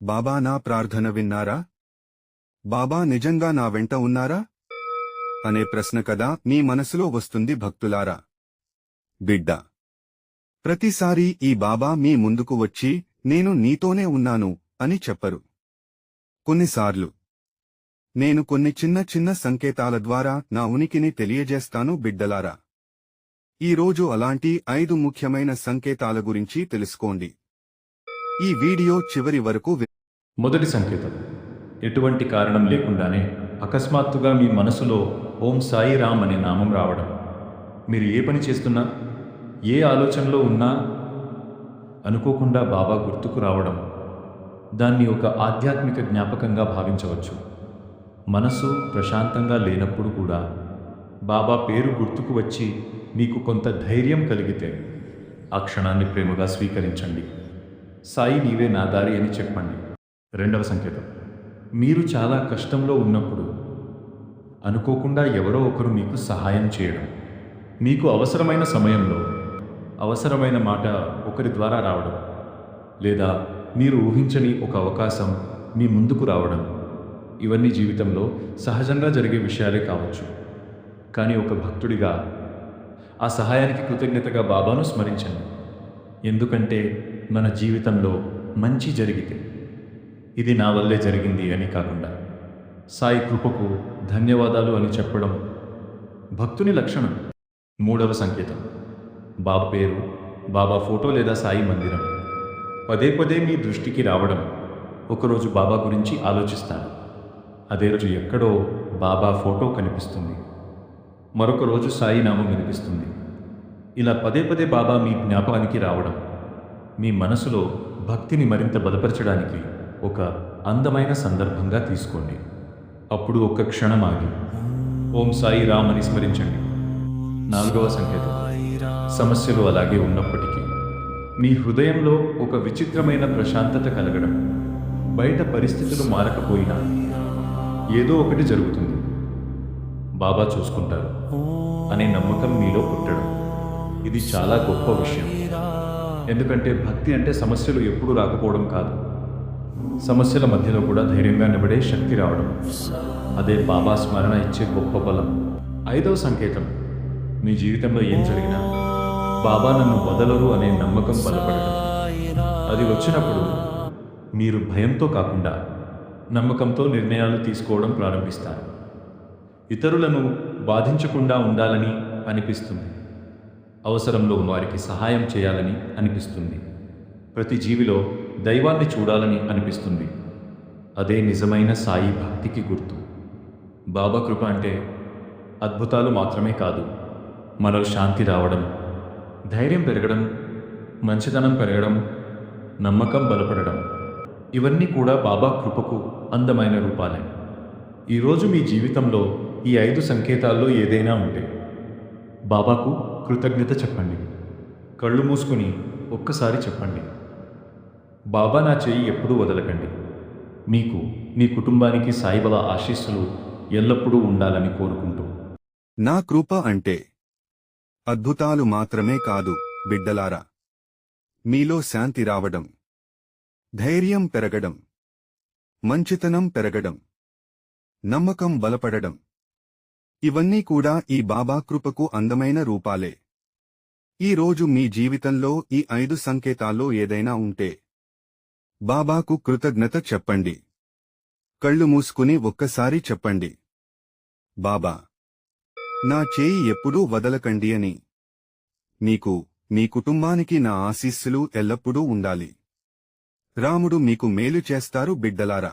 బాబా నా ప్రార్థన విన్నారా? బాబా నిజంగా నా వెంట ఉన్నారా అనే ప్రశ్న కదా మీ మనసులో వస్తుంది భక్తులారా. బిడ్డ, ప్రతిసారీ ఈ బాబా మీ ముందుకు వచ్చి నేను నీతోనే ఉన్నాను అని చెప్పరు. కొన్నిసార్లు నేను కొన్ని చిన్న చిన్న సంకేతాల ద్వారా నా ఉనికిని తెలియజేస్తాను బిడ్డలారా. ఈరోజు అలాంటి 5 ముఖ్యమైన సంకేతాల గురించి తెలుసుకోండి. ఈ వీడియో చివరి వరకు మొదటి సంకేతం, ఎటువంటి కారణం లేకుండానే అకస్మాత్తుగా మీ మనసులో ఓం సాయి రామ్ అనే నామం రావడం. మీరు ఏ పని చేస్తున్నా, ఏ ఆలోచనలో ఉన్నా అనుకోకుండా బాబా గుర్తుకు రావడం. దాన్ని ఒక ఆధ్యాత్మిక జ్ఞాపకంగా భావించవచ్చు. మనసు ప్రశాంతంగా లేనప్పుడు కూడా బాబా పేరు గుర్తుకు వచ్చి మీకు కొంత ధైర్యం కలిగితే ఆ క్షణాన్ని ప్రేమగా స్వీకరించండి. సాయి నీవే నా దారి అని చెప్పండి. రెండవ సంకేతం, మీరు చాలా కష్టంలో ఉన్నప్పుడు అనుకోకుండా ఎవరో ఒకరు మీకు సహాయం చేయడం. మీకు అవసరమైన సమయంలో అవసరమైన మాట ఒకరి ద్వారా రావడం, లేదా మీరు ఊహించని ఒక అవకాశం మీ ముందుకు రావడం. ఇవన్నీ జీవితంలో సహజంగా జరిగే విషయాలే కావచ్చు. కానీ ఒక భక్తుడిగా ఆ సహాయానికి కృతజ్ఞతగా బాబాను స్మరించండి. ఎందుకంటే మన జీవితంలో మంచి జరిగితే ఇది నా వల్లే జరిగింది అని కాకుండా సాయి కృపకు ధన్యవాదాలు అని చెప్పడం భక్తుని లక్షణం. మూడవ సంకేతం, బాబా పేరు, బాబా ఫోటో లేదా సాయి మందిరం పదే పదే మీ దృష్టికి రావడం. ఒకరోజు బాబా గురించి ఆలోచిస్తాను, అదే రోజు ఎక్కడో బాబా ఫోటో కనిపిస్తుంది, మరొక రోజు సాయి నామం వినిపిస్తుంది. ఇలా పదే పదే బాబా మీ జ్ఞాపకానికి రావడం మీ మనసులో భక్తిని మరింత బలపరచడానికి ఒక అందమైన సందర్భంగా తీసుకోండి. అప్పుడు ఒక్క క్షణం ఆగి ఓం సాయి రామ్ అని స్మరించండి. నాలుగవ సంకేతం, సమస్యలు అలాగే ఉన్నప్పటికీ మీ హృదయంలో ఒక విచిత్రమైన ప్రశాంతత కలగడం. బయట పరిస్థితులు మారకపోయినా ఏదో ఒకటి జరుగుతుంది, బాబా చూసుకుంటారు అనే నమ్మకం మీలో పుట్టడం. ఇది చాలా గొప్ప విషయం. ఎందుకంటే భక్తి అంటే సమస్యలు ఎప్పుడూ రాకపోవడం కాదు, సమస్యల మధ్యలో కూడా ధైర్యంగా నిలబడే శక్తి రావడం. అదే బాబా స్మరణ ఇచ్చే గొప్ప బలం. ఐదవ సంకేతం, మీ జీవితంలో ఏం జరిగినా బాబా నన్ను వదలరు అనే నమ్మకం బలపడడం. అది వచ్చినప్పుడు మీరు భయంతో కాకుండా నమ్మకంతో నిర్ణయాలు తీసుకోవడం ప్రారంభిస్తారు. ఇతరులను బాధించకుండా ఉండాలని అనిపిస్తుంది, అవసరంలో వారికి సహాయం చేయాలని అనిపిస్తుంది, ప్రతి జీవిలో దైవాన్ని చూడాలని అనిపిస్తుంది. అదే నిజమైన సాయి భక్తికి గుర్తు. బాబా కృప అంటే అద్భుతాలు మాత్రమే కాదు, మనలో శాంతి రావడం, ధైర్యం పెరగడం, మంచితనం పెరగడం, నమ్మకం బలపడడం. ఇవన్నీ కూడా బాబా కృపకు అందమైన రూపాలే. ఈరోజు మీ జీవితంలో ఈ 5 సంకేతాల్లో ఏదైనా ఉంటే బాబాకు కృతజ్ఞత చెప్పండి. కళ్ళు మూసుకుని ఒక్కసారి చెప్పండి, బాబా నా చేయి ఎప్పుడూ వదలకండి. మీకు, మీ కుటుంబానికి సాయిబాబా ఆశీస్సులు ఎల్లప్పుడూ ఉండాలని కోరుకుంటూ. నా కృప అంటే అద్భుతాలు మాత్రమే కాదు బిడ్డలారా, మీలో శాంతి రావడం, ధైర్యం పెరగడం, మంచితనం పెరగడం, నమ్మకం బలపడడం. ఇవన్నీ కూడా ఈ బాబా కృపకు అందమైన రూపాలే. ఈ రోజు మీ జీవితంలో ఈ 5 సంకేతాల్లో ఏదైనా ఉంటే బాబాకు కృతజ్ఞత చెప్పండి. కళ్ళు మూసుకుని ఒక్కసారి చెప్పండి, బాబా నా చేయి ఎప్పుడూ వదలకండి అని. మీకు, మీ కుటుంబానికి నా ఆశీస్సులు ఎల్లప్పుడూ ఉండాలి. రాముడు మీకు మేలు చేస్తారు బిడ్డలారా.